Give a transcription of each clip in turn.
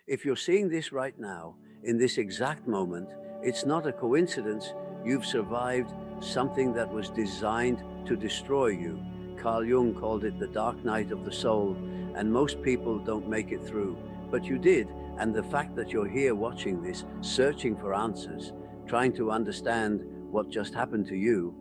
If you're seeing this right now, in this exact moment, it's not a coincidence. You've survived something that was designed to destroy you. Carl Jung called it the dark night of the soul, and most people don't make it through. But you did, and the fact that you're here watching this, searching for answers, trying to understand what just happened to you,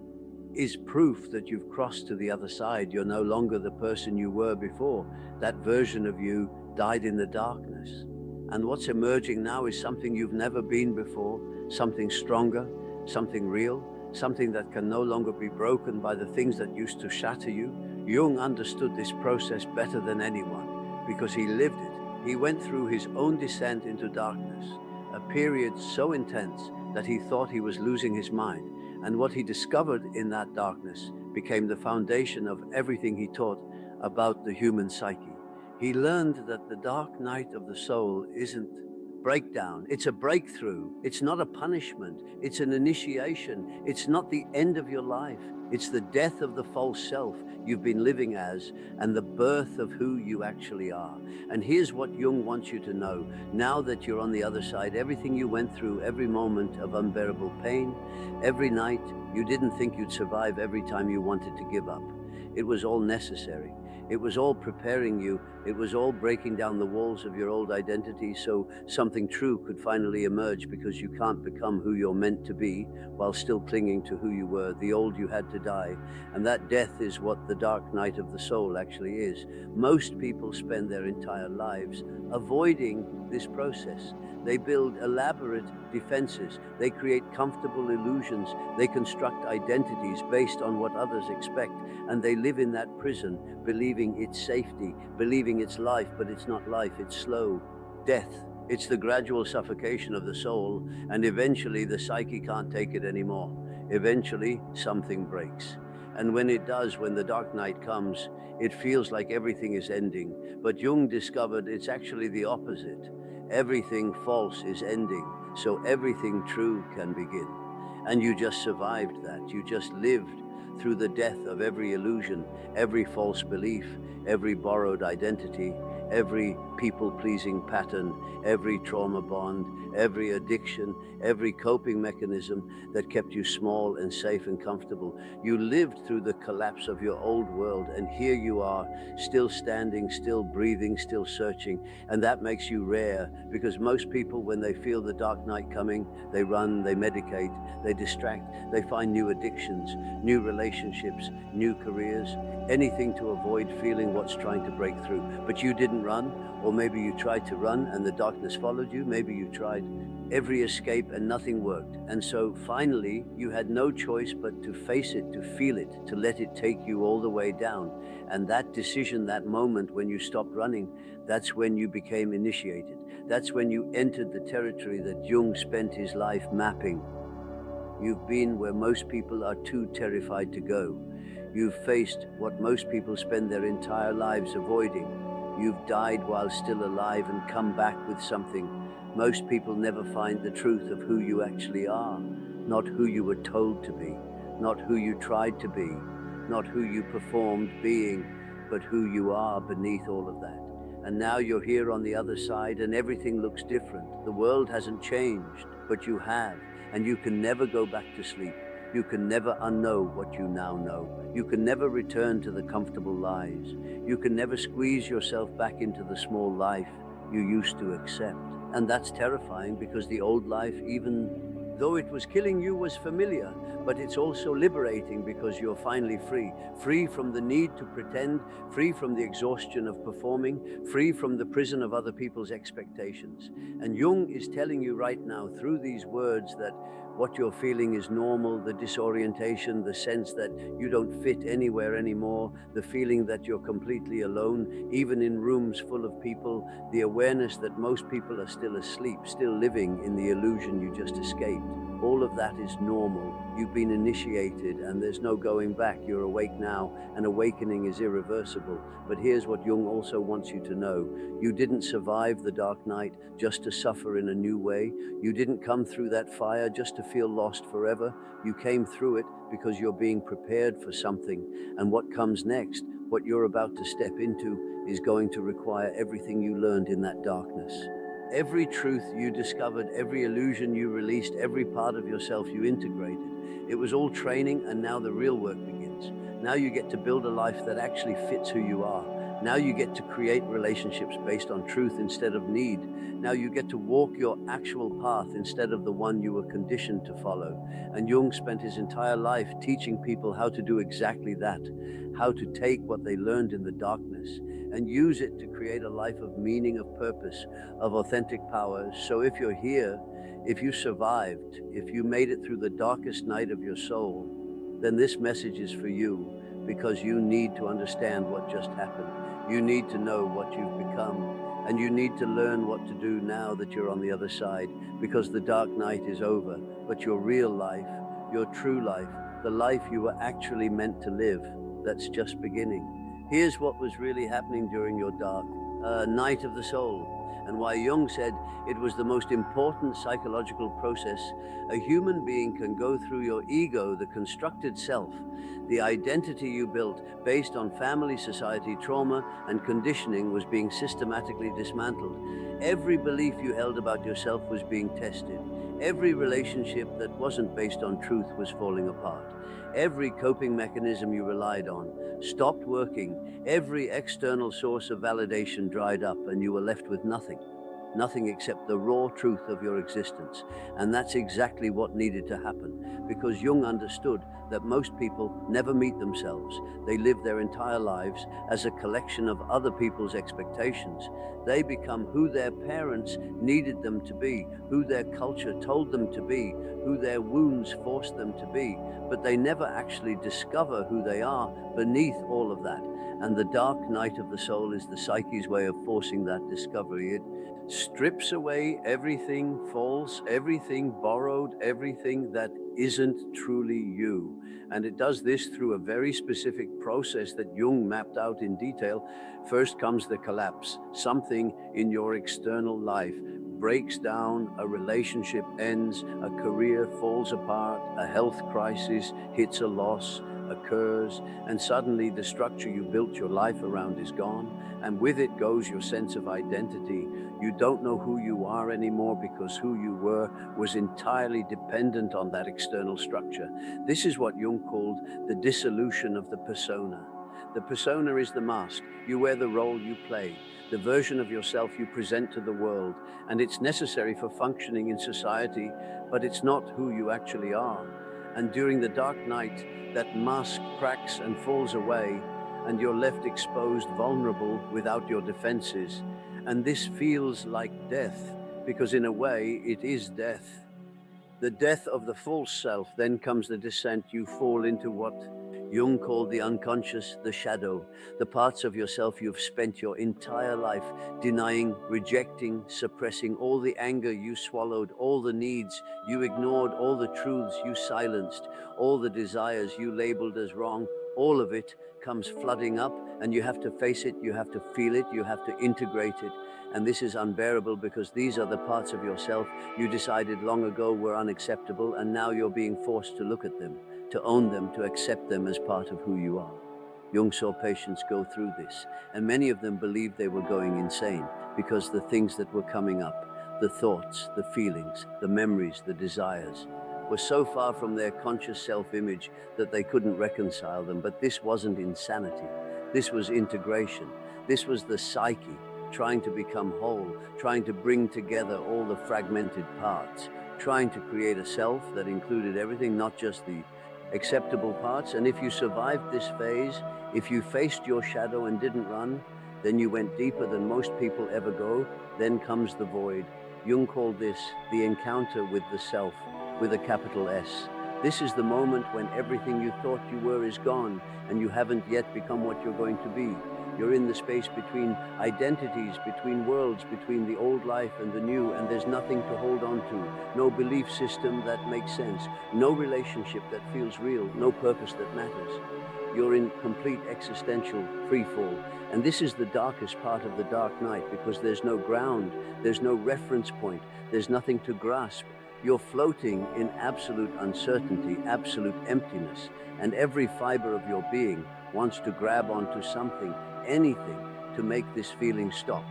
is proof that you've crossed to the other side. You're no longer the person you were before. That version of you died in the darkness. And what's emerging now is something you've never been before, something stronger, something real, something that can no longer be broken by the things that used to shatter you. Jung understood this process better than anyone because he lived it. He went through his own descent into darkness, a period so intense that he thought he was losing his mind. And what he discovered in that darkness became the foundation of everything he taught about the human psyche. He learned that the dark night of the soul isn't breakdown, it's a breakthrough. It's not a punishment, it's an initiation. It's not the end of your life, it's the death of the false self you've been living as and the birth of who you actually are. And here's what Jung wants you to know. Now that you're on the other side, everything you went through, every moment of unbearable pain, every night you didn't think you'd survive, every time you wanted to give up, it was all necessary. It was all preparing you. It was all breaking down the walls of your old identity so something true could finally emerge, because you can't become who you're meant to be while still clinging to who you were. The old you had to die. And that death is what the dark night of the soul actually is. Most people spend their entire lives avoiding this process. They build elaborate defenses. They create comfortable illusions. They construct identities based on what others expect. And they live in that prison, believing it's safety, believing it's life, but it's not life, it's slow death. It's the gradual suffocation of the soul, and eventually the psyche can't take it anymore. Eventually, something breaks. And when it does, when the dark night comes, it feels like everything is ending. But Jung discovered it's actually the opposite. Everything false is ending, so everything true can begin. And you just survived that. You just lived through the death of every illusion, every false belief, every borrowed identity, every people-pleasing pattern, every trauma bond, every addiction, every coping mechanism that kept you small and safe and comfortable. You lived through the collapse of your old world, and here you are, still standing, still breathing, still searching. And that makes you rare, because most people, when they feel the dark night coming, they run, they medicate, they distract, they find new addictions, new relationships, new careers, anything to avoid feeling what's trying to break through. But you didn't run, or maybe you tried to run and the darkness followed you. Maybe you tried every escape and nothing worked. And so finally you had no choice but to face it, to feel it, to let it take you all the way down. And that decision, that moment when you stopped running, that's when you became initiated. That's when you entered the territory that Jung spent his life mapping. You've been where most people are too terrified to go. You've faced what most people spend their entire lives avoiding. You've died while still alive and come back with something. Most people never find the truth of who you actually are, not who you were told to be, not who you tried to be, not who you performed being, but who you are beneath all of that. And now you're here on the other side and everything looks different. The world hasn't changed, but you have, and you can never go back to sleep. You can never unknow what you now know. You can never return to the comfortable lies. You can never squeeze yourself back into the small life you used to accept. And that's terrifying, because the old life, even though it was killing you, was familiar. But it's also liberating, because you're finally free. Free from the need to pretend, free from the exhaustion of performing, free from the prison of other people's expectations. And Jung is telling you right now through these words that what you're feeling is normal, the disorientation, the sense that you don't fit anywhere anymore, the feeling that you're completely alone, even in rooms full of people, the awareness that most people are still asleep, still living in the illusion you just escaped. All of that is normal. You've been initiated and there's no going back. You're awake now, and awakening is irreversible. But here's what Jung also wants you to know. You didn't survive the dark night just to suffer in a new way. You didn't come through that fire just to feel lost forever. You came through it because you're being prepared for something. And what comes next, what you're about to step into, is going to require everything you learned in that darkness. Every truth you discovered, every illusion you released, every part of yourself you integrated. It was all training, and now the real work begins. Now you get to build a life that actually fits who you are. Now you get to create relationships based on truth instead of need. Now you get to walk your actual path instead of the one you were conditioned to follow. And Jung spent his entire life teaching people how to do exactly that, how to take what they learned in the darkness and use it to create a life of meaning, of purpose, of authentic power. So if you're here, if you survived, if you made it through the darkest night of your soul, then this message is for you, because you need to understand what just happened. You need to know what you've become, and you need to learn what to do now that you're on the other side, because the dark night is over, but your real life, your true life, the life you were actually meant to live, that's just beginning. Here's what was really happening during your dark night of the soul, and why Jung said it was the most important psychological process a human being can go through. Your ego, the constructed self, the identity you built based on family, society, trauma, and conditioning was being systematically dismantled. Every belief you held about yourself was being tested. Every relationship that wasn't based on truth was falling apart. Every coping mechanism you relied on stopped working. Every external source of validation dried up, and you were left with nothing. Nothing except the raw truth of your existence. And that's exactly what needed to happen, because Jung understood that most people never meet themselves. They live their entire lives as a collection of other people's expectations. They become who their parents needed them to be, who their culture told them to be, who their wounds forced them to be, but they never actually discover who they are beneath all of that. And the dark night of the soul is the psyche's way of forcing that discovery. It strips away everything false, everything borrowed, everything that isn't truly you. And it does this through a very specific process that Jung mapped out in detail. First comes the collapse. Something in your external life breaks down, a relationship ends, a career falls apart, a health crisis hits, a loss occurs, and suddenly the structure you built your life around is gone, and with it goes your sense of identity. You don't know who you are anymore, because who you were was entirely dependent on that external structure. This is what Jung called the dissolution of the persona. The persona is the mask. You wear the role you play, the version of yourself you present to the world, and it's necessary for functioning in society, but it's not who you actually are. And during the dark night, that mask cracks and falls away, and you're left exposed, vulnerable, without your defenses. And this feels like death, because in a way, it is death. The death of the false self. Then comes the descent. You fall into what Jung called the unconscious, the shadow, the parts of yourself you've spent your entire life denying, rejecting, suppressing, all the anger you swallowed, all the needs you ignored, all the truths you silenced, all the desires you labeled as wrong. All of it comes flooding up, and you have to face it, you have to feel it, you have to integrate it. And this is unbearable, because these are the parts of yourself you decided long ago were unacceptable, and now you're being forced to look at them, to own them, to accept them as part of who you are. Jung saw patients go through this, and many of them believed they were going insane, because the things that were coming up, the thoughts, the feelings, the memories, the desires, were so far from their conscious self-image that they couldn't reconcile them. But this wasn't insanity. This was integration. This was the psyche trying to become whole, trying to bring together all the fragmented parts, trying to create a self that included everything, not just the acceptable parts. And if you survived this phase, if you faced your shadow and didn't run, then you went deeper than most people ever go. Then comes the void. Jung called this the encounter with the self, with a capital S. This is the moment when everything you thought you were is gone, and you haven't yet become what you're going to be. You're in the space between identities, between worlds, between the old life and the new, and there's nothing to hold on to. No belief system that makes sense. No relationship that feels real. No purpose that matters. You're in complete existential free fall. And this is the darkest part of the dark night, because there's no ground, there's no reference point, there's nothing to grasp. You're floating in absolute uncertainty, absolute emptiness, and every fiber of your being wants to grab onto something, anything, to make this feeling stop.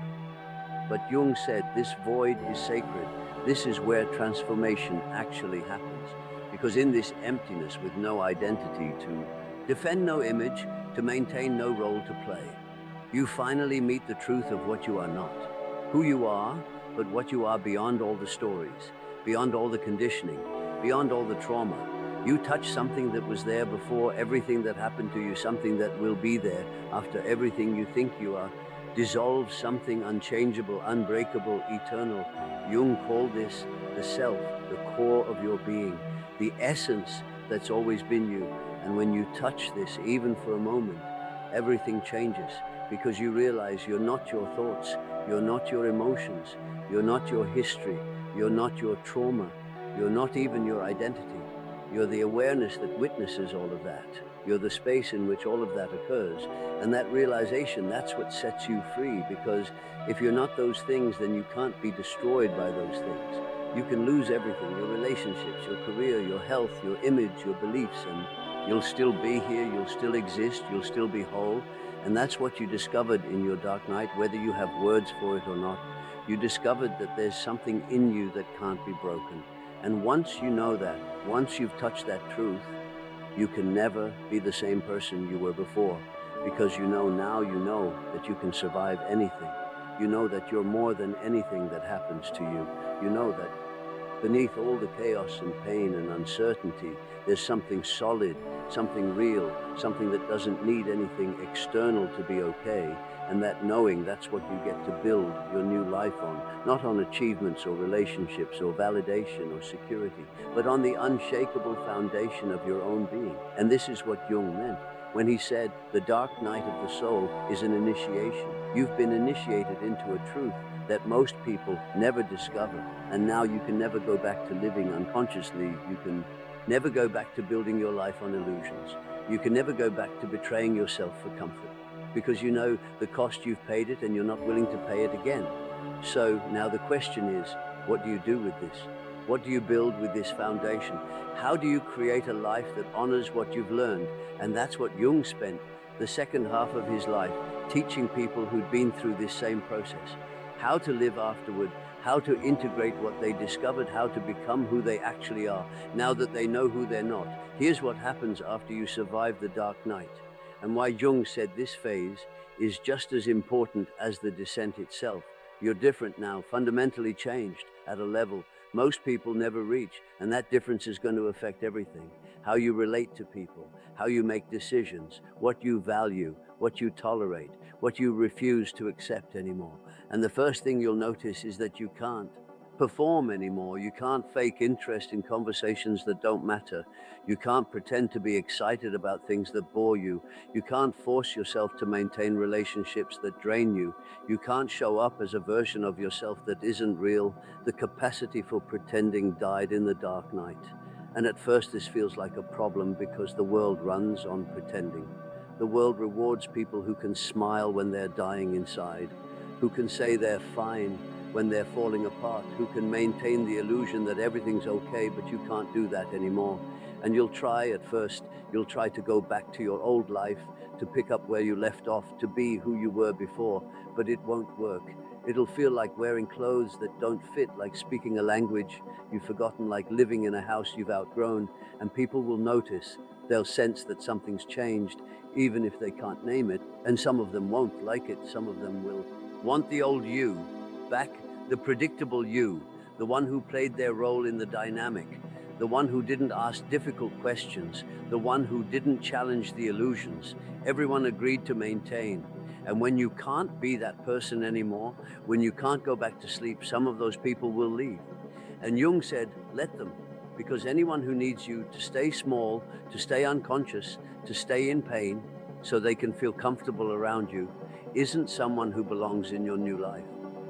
But Jung said this void is sacred. This is where transformation actually happens. Because in this emptiness with no identity to defend no image, to maintain no role to play, you finally meet the truth of what you are not. Who you are, but what you are beyond all the stories, beyond all the conditioning, beyond all the trauma. You touch something that was there before everything that happened to you, something that will be there after everything you think you are. Dissolve something unchangeable, unbreakable, eternal. Jung called this the self, the core of your being, the essence that's always been you. And when you touch this, even for a moment, everything changes because you realize you're not your thoughts, you're not your emotions, you're not your history, you're not your trauma, you're not even your identity. You're the awareness that witnesses all of that. You're the space in which all of that occurs. And that realization, that's what sets you free, because if you're not those things, then you can't be destroyed by those things. You can lose everything, your relationships, your career, your health, your image, your beliefs, and you'll still be here, you'll still exist, you'll still be whole. And that's what you discovered in your dark night, whether you have words for it or not. You discovered that there's something in you that can't be broken. And once you know that, once you've touched that truth, you can never be the same person you were before, because you know that you can survive anything. You know that you're more than anything that happens to you. You know that beneath all the chaos and pain and uncertainty, there's something solid, something real, something that doesn't need anything external to be okay. And that knowing, that's what you get to build your new life on, not on achievements or relationships or validation or security, but on the unshakable foundation of your own being. And this is what Jung meant when he said, the dark night of the soul is an initiation. You've been initiated into a truth that most people never discover. And now you can never go back to living unconsciously. You can never go back to building your life on illusions. You can never go back to betraying yourself for comfort, because you know the cost you've paid it and you're not willing to pay it again. So now the question is, what do you do with this? What do you build with this foundation? How do you create a life that honors what you've learned? And that's what Jung spent the second half of his life teaching people who'd been through this same process. How to live afterward, how to integrate what they discovered, how to become who they actually are, now that they know who they're not. Here's what happens after you survive the dark night, and why Jung said this phase is just as important as the descent itself. You're different now, fundamentally changed at a level most people never reach, and that difference is going to affect everything. How you relate to people, how you make decisions, what you value, what you tolerate, what you refuse to accept anymore. And the first thing you'll notice is that you can't perform anymore. You can't fake interest in conversations that don't matter. You can't pretend to be excited about things that bore you. You can't force yourself to maintain relationships that drain you. You can't show up as a version of yourself that isn't real. The capacity for pretending died in the dark night. And at first this feels like a problem, because the world runs on pretending. The world rewards people who can smile when they're dying inside, who can say they're fine when they're falling apart, who can maintain the illusion that everything's okay, but you can't do that anymore. And you'll try at first, you'll try to go back to your old life, to pick up where you left off, to be who you were before, but it won't work. It'll feel like wearing clothes that don't fit, like speaking a language you've forgotten, like living in a house you've outgrown, and people will notice. They'll sense that something's changed, even if they can't name it, and some of them won't like it. Some of them will want the old you back, the predictable you, the one who played their role in the dynamic, the one who didn't ask difficult questions, the one who didn't challenge the illusions everyone agreed to maintain. And when you can't be that person anymore, when you can't go back to sleep, some of those people will leave. And Jung said, let them, because anyone who needs you to stay small, to stay unconscious, to stay in pain, so they can feel comfortable around you, isn't someone who belongs in your new life.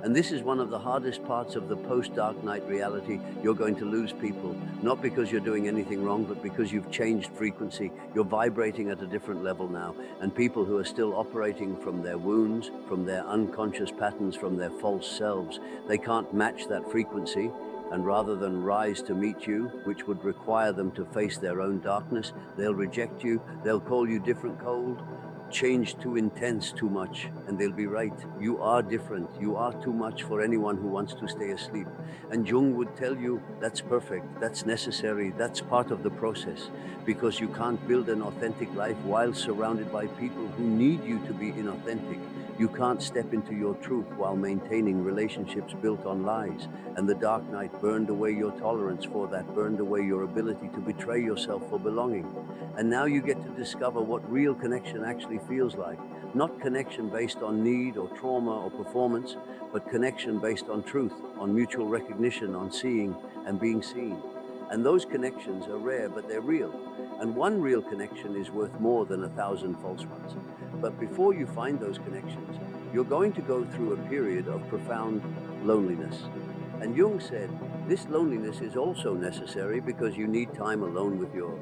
And this is one of the hardest parts of the post-dark night reality. You're going to lose people, not because you're doing anything wrong, but because you've changed frequency. You're vibrating at a different level now. And people who are still operating from their wounds, from their unconscious patterns, from their false selves, they can't match that frequency. And rather than rise to meet you, which would require them to face their own darkness, they'll reject you, they'll call you different, cold, changed too intense too much, and they'll be right. You are different. You are too much for anyone who wants to stay asleep. And Jung would tell you that's perfect, that's necessary, that's part of the process, because you can't build an authentic life while surrounded by people who need you to be inauthentic. You can't step into your truth while maintaining relationships built on lies. And the dark night burned away your tolerance for that, burned away your ability to betray yourself for belonging. And now you get to discover what real connection actually feels like. Not connection based on need or trauma or performance, but connection based on truth, on mutual recognition, on seeing and being seen. And those connections are rare, but they're real. And one real connection is worth more than 1,000 false ones. But before you find those connections, you're going to go through a period of profound loneliness. And Jung said, this loneliness is also necessary because you need time alone with your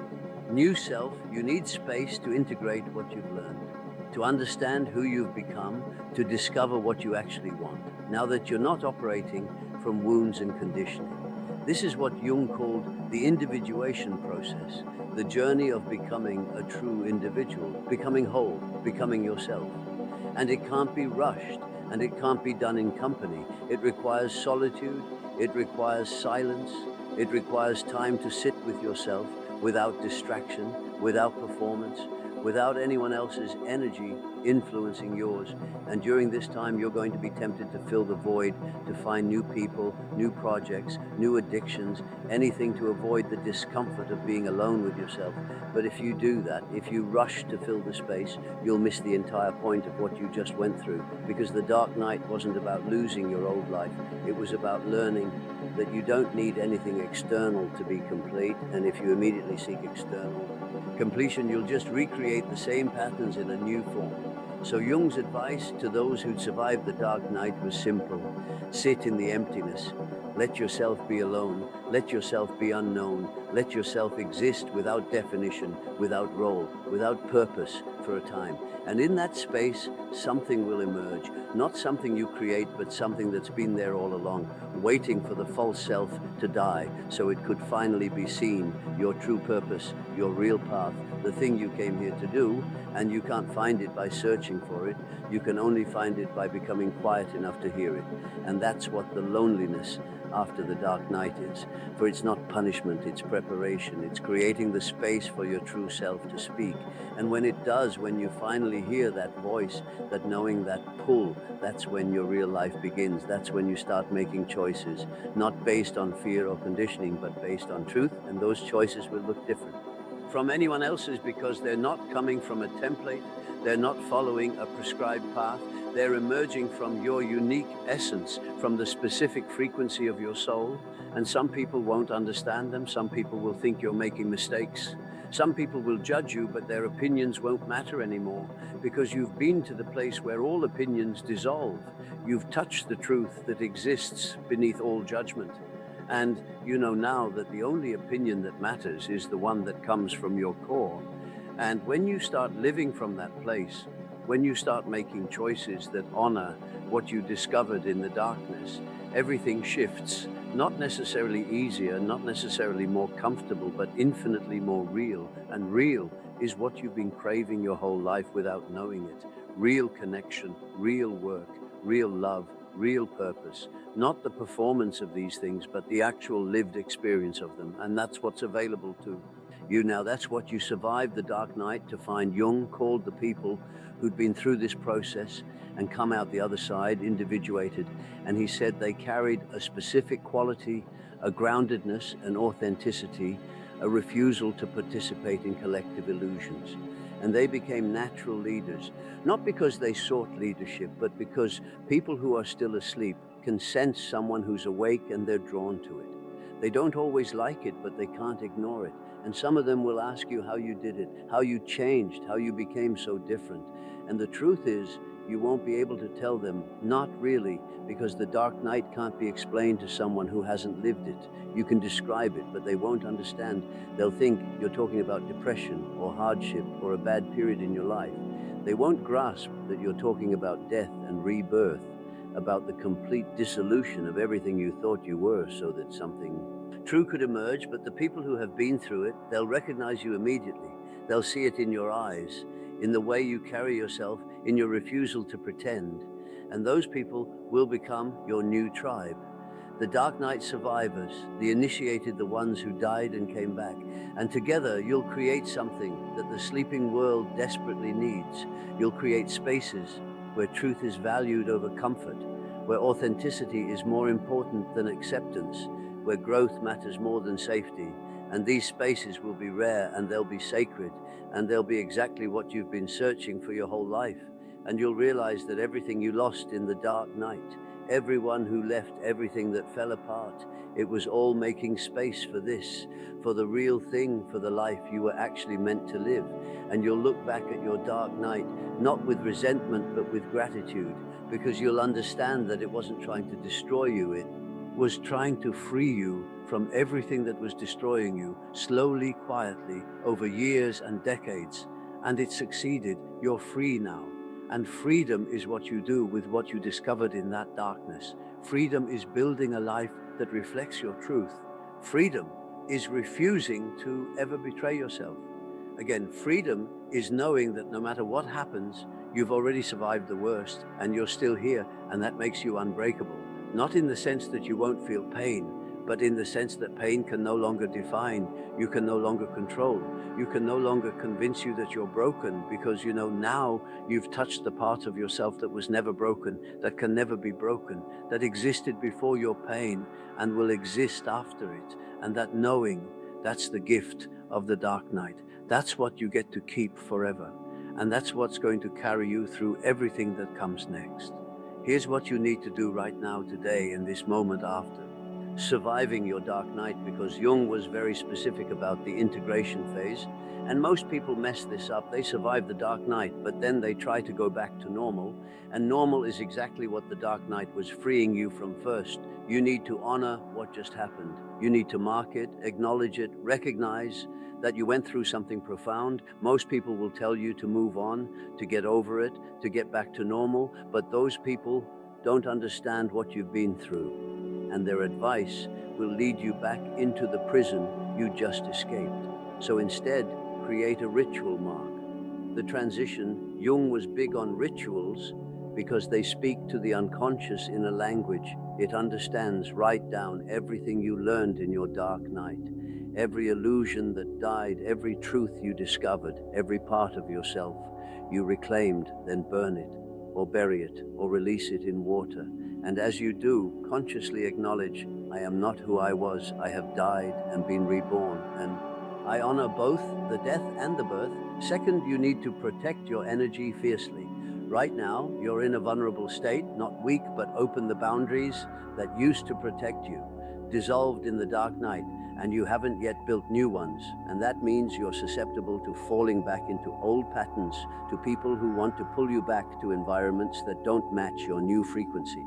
new self. You need space to integrate what you've learned, to understand who you've become, to discover what you actually want, now that you're not operating from wounds and conditioning. This is what Jung called the individuation process, the journey of becoming a true individual, becoming whole, becoming yourself. And it can't be rushed, and it can't be done in company. It requires solitude, it requires silence, it requires time to sit with yourself without distraction, without performance, without anyone else's energy influencing yours. And during this time, you're going to be tempted to fill the void, to find new people, new projects, new addictions, anything to avoid the discomfort of being alone with yourself. But if you do that, if you rush to fill the space, you'll miss the entire point of what you just went through. Because the dark night wasn't about losing your old life. It was about learning that you don't need anything external to be complete. And if you immediately seek external completion, you'll just recreate the same patterns in a new form. So Jung's advice to those who'd survived the dark night was simple. Sit in the emptiness. Let yourself be alone. Let yourself be unknown. Let yourself exist without definition, without role, without purpose for a time. And in that space, something will emerge. Not something you create, but something that's been there all along, waiting for the false self to die so it could finally be seen, your true purpose, your real path, the thing you came here to do. And you can't find it by searching for it. You can only find it by becoming quiet enough to hear it. And that's what the loneliness after the dark night is. For it's not punishment, it's preparation. It's creating the space for your true self to speak. And when it does, when you finally hear that voice, that knowing, that pull, that's when your real life begins. That's when you start making choices, not based on fear or conditioning, but based on truth. And those choices will look different from anyone else's, because they're not coming from a template. They're not following a prescribed path. They're emerging from your unique essence, from the specific frequency of your soul. And some people won't understand them. Some people will think you're making mistakes. Some people will judge you, but their opinions won't matter anymore, because you've been to the place where all opinions dissolve. You've touched the truth that exists beneath all judgment. And you know now that the only opinion that matters is the one that comes from your core. And when you start living from that place, when you start making choices that honor what you discovered in the darkness, everything shifts. Not necessarily easier, not necessarily more comfortable, but infinitely more real. And real is what you've been craving your whole life without knowing it. Real connection, real work, real love, real purpose. Not the performance of these things, but the actual lived experience of them. And that's what's available to you now. That's what you survived the dark night to find. Jung called the people who'd been through this process and come out the other side individuated. And he said they carried a specific quality, a groundedness, an authenticity, a refusal to participate in collective illusions. And they became natural leaders, not because they sought leadership, but because people who are still asleep can sense someone who's awake and they're drawn to it. They don't always like it, but they can't ignore it. And some of them will ask you how you did it, how you changed, how you became so different. And the truth is, you won't be able to tell them, not really, because the dark night can't be explained to someone who hasn't lived it. You can describe it, but they won't understand. They'll think you're talking about depression or hardship or a bad period in your life. They won't grasp that you're talking about death and rebirth, about the complete dissolution of everything you thought you were so that something true could emerge. But the people who have been through it, they'll recognize you immediately. They'll see it in your eyes, in the way you carry yourself, in your refusal to pretend. And those people will become your new tribe. The Dark Night survivors, the initiated, the ones who died and came back. And together you'll create something that the sleeping world desperately needs. You'll create spaces where truth is valued over comfort, where authenticity is more important than acceptance, where growth matters more than safety. And these spaces will be rare, and they'll be sacred, and they'll be exactly what you've been searching for your whole life. And you'll realize that everything you lost in the dark night, everyone who left, everything that fell apart, it was all making space for this, for the real thing, for the life you were actually meant to live. And you'll look back at your dark night, not with resentment, but with gratitude, because you'll understand that it wasn't trying to destroy you, it was trying to free you from everything that was destroying you, slowly, quietly, over years and decades. And it succeeded. You're free now. And freedom is what you do with what you discovered in that darkness. Freedom is building a life that reflects your truth. Freedom is refusing to ever betray yourself. Again, freedom is knowing that no matter what happens, you've already survived the worst and you're still here, and that makes you unbreakable. Not in the sense that you won't feel pain, but in the sense that pain can no longer define, you can no longer control, you can no longer convince you that you're broken, because you know now you've touched the part of yourself that was never broken, that can never be broken, that existed before your pain and will exist after it. And that knowing, that's the gift of the dark night. That's what you get to keep forever. And that's what's going to carry you through everything that comes next. Here's what you need to do right now, today, in this moment after surviving your dark night, because Jung was very specific about the integration phase. And most people mess this up. They survive the dark night, but then they try to go back to normal. And normal is exactly what the dark night was freeing you from first. You need to honor what just happened. You need to mark it, acknowledge it, recognize that you went through something profound. Most people will tell you to move on, to get over it, to get back to normal, but those people don't understand what you've been through. And their advice will lead you back into the prison you just escaped. So instead, create a ritual mark. The transition, Jung was big on rituals because they speak to the unconscious in a language it understands. Write down everything you learned in your dark night, every illusion that died, every truth you discovered, every part of yourself you reclaimed, then burn it, or bury it, or release it in water. And as you do, consciously acknowledge, I am not who I was. I have died and been reborn. And I honor both the death and the birth. Second, you need to protect your energy fiercely. Right now, you're in a vulnerable state, not weak, but open the boundaries that used to protect you, dissolved in the dark night, and you haven't yet built new ones. And that means you're susceptible to falling back into old patterns, to people who want to pull you back to environments that don't match your new frequency.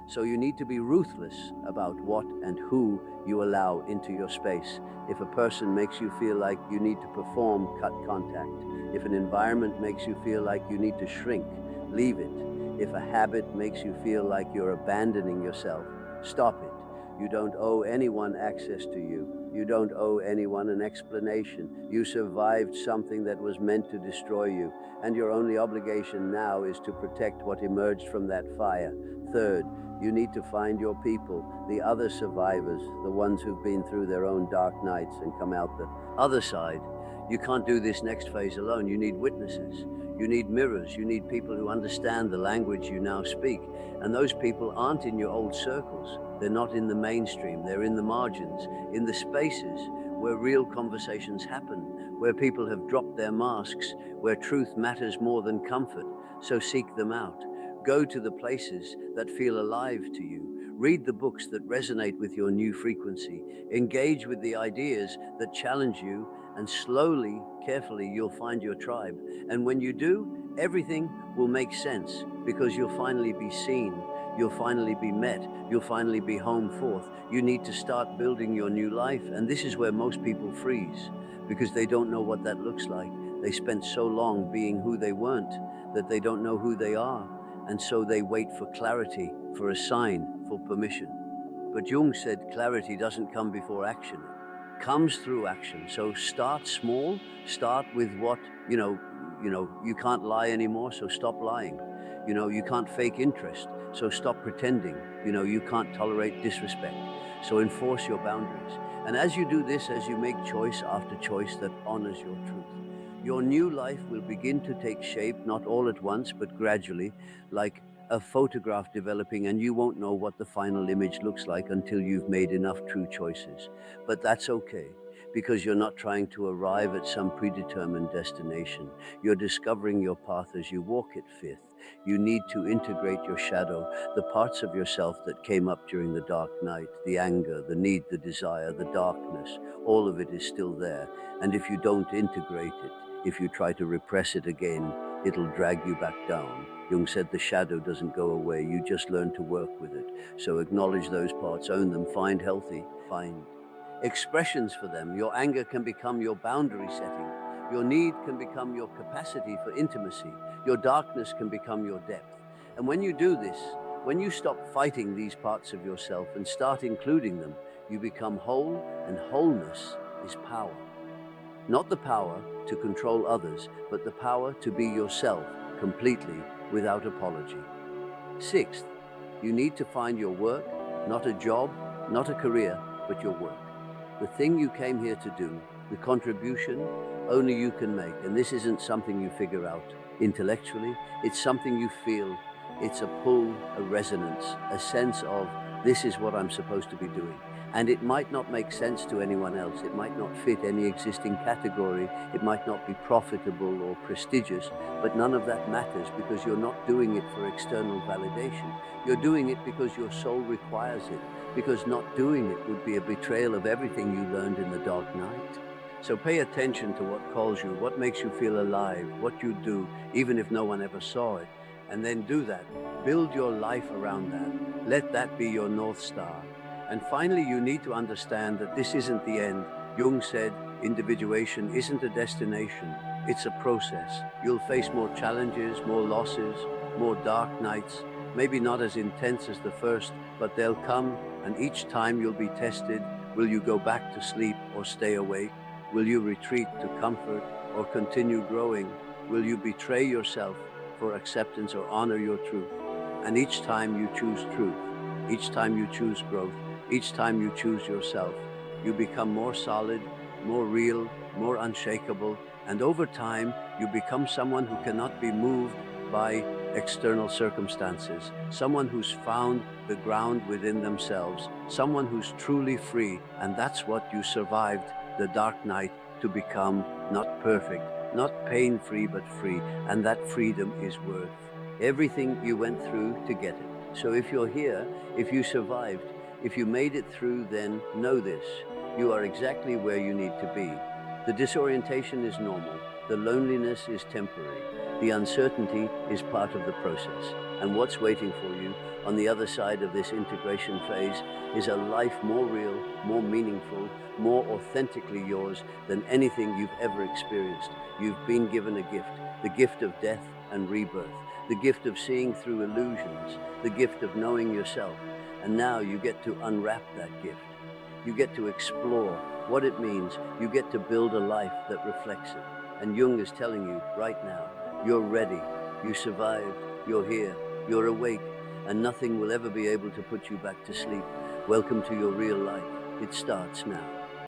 So you need to be ruthless about what and who you allow into your space. If a person makes you feel like you need to perform, cut contact. If an environment makes you feel like you need to shrink, leave it. If a habit makes you feel like you're abandoning yourself, stop it. You don't owe anyone access to you. You don't owe anyone an explanation. You survived something that was meant to destroy you, and your only obligation now is to protect what emerged from that fire. Third, you need to find your people, the other survivors, the ones who've been through their own dark nights and come out the other side. You can't do this next phase alone. You need witnesses. You need mirrors. You need people who understand the language you now speak. And those people aren't in your old circles. They're not in the mainstream. They're in the margins, in the spaces where real conversations happen, where people have dropped their masks, where truth matters more than comfort. So seek them out. Go to the places that feel alive to you. Read the books that resonate with your new frequency. Engage with the ideas that challenge you, and slowly, carefully, you'll find your tribe. And when you do, everything will make sense, because you'll finally be seen. You'll finally be met. You'll finally be home forth. You need to start building your new life. And this is where most people freeze, because they don't know what that looks like. They spent so long being who they weren't that they don't know who they are. And so they wait for clarity, for a sign, for permission. But Jung said clarity doesn't come before action. It comes through action. So start small, start with what, You can't lie anymore, so stop lying. You can't fake interest, so stop pretending. You can't tolerate disrespect, so enforce your boundaries. And as you do this, as you make choice after choice that honors your truth, your new life will begin to take shape, not all at once, but gradually, like a photograph developing, and you won't know what the final image looks like until you've made enough true choices. But that's okay, because you're not trying to arrive at some predetermined destination. You're discovering your path as you walk it. Fifth, you need to integrate your shadow, the parts of yourself that came up during the dark night, the anger, the need, the desire, the darkness. All of it is still there. And if you don't integrate it, if you try to repress it again, it'll drag you back down. Jung said the shadow doesn't go away, you just learn to work with it. So acknowledge those parts, own them, find expressions for them. Your anger can become your boundary setting. Your need can become your capacity for intimacy. Your darkness can become your depth. And when you do this, when you stop fighting these parts of yourself and start including them, you become whole, and wholeness is power. Not the power to control others, but the power to be yourself completely without apology. Sixth, you need to find your work, not a job, not a career, but your work. The thing you came here to do, the contribution only you can make. And this isn't something you figure out intellectually, it's something you feel. It's a pull, a resonance, a sense of this is what I'm supposed to be doing. And it might not make sense to anyone else. It might not fit any existing category. It might not be profitable or prestigious, but none of that matters, because you're not doing it for external validation. You're doing it because your soul requires it, because not doing it would be a betrayal of everything you learned in the dark night. So pay attention to what calls you, what makes you feel alive, what you do, even if no one ever saw it. And then do that. Build your life around that. Let that be your North Star. And finally, you need to understand that this isn't the end. Jung said, individuation isn't a destination, it's a process. You'll face more challenges, more losses, more dark nights, maybe not as intense as the first, but they'll come, and each time you'll be tested. Will you go back to sleep or stay awake? Will you retreat to comfort or continue growing? Will you betray yourself for acceptance or honor your truth? And each time you choose truth, each time you choose growth, each time you choose yourself, you become more solid, more real, more unshakable, and over time, you become someone who cannot be moved by external circumstances, someone who's found the ground within themselves, someone who's truly free. And that's what you survived the dark night to become: not perfect, not pain-free, but free. And that freedom is worth everything you went through to get it. So if you're here, if you survived, if you made it through, then know this: you are exactly where you need to be. The disorientation is normal. The loneliness is temporary. The uncertainty is part of the process. And what's waiting for you on the other side of this integration phase is a life more real, more meaningful, more authentically yours than anything you've ever experienced. You've been given a gift, the gift of death and rebirth, the gift of seeing through illusions, the gift of knowing yourself. And now you get to unwrap that gift. You get to explore what it means. You get to build a life that reflects it. And Jung is telling you right now, you're ready, you survived, you're here, you're awake, and nothing will ever be able to put you back to sleep. Welcome to your real life. It starts now.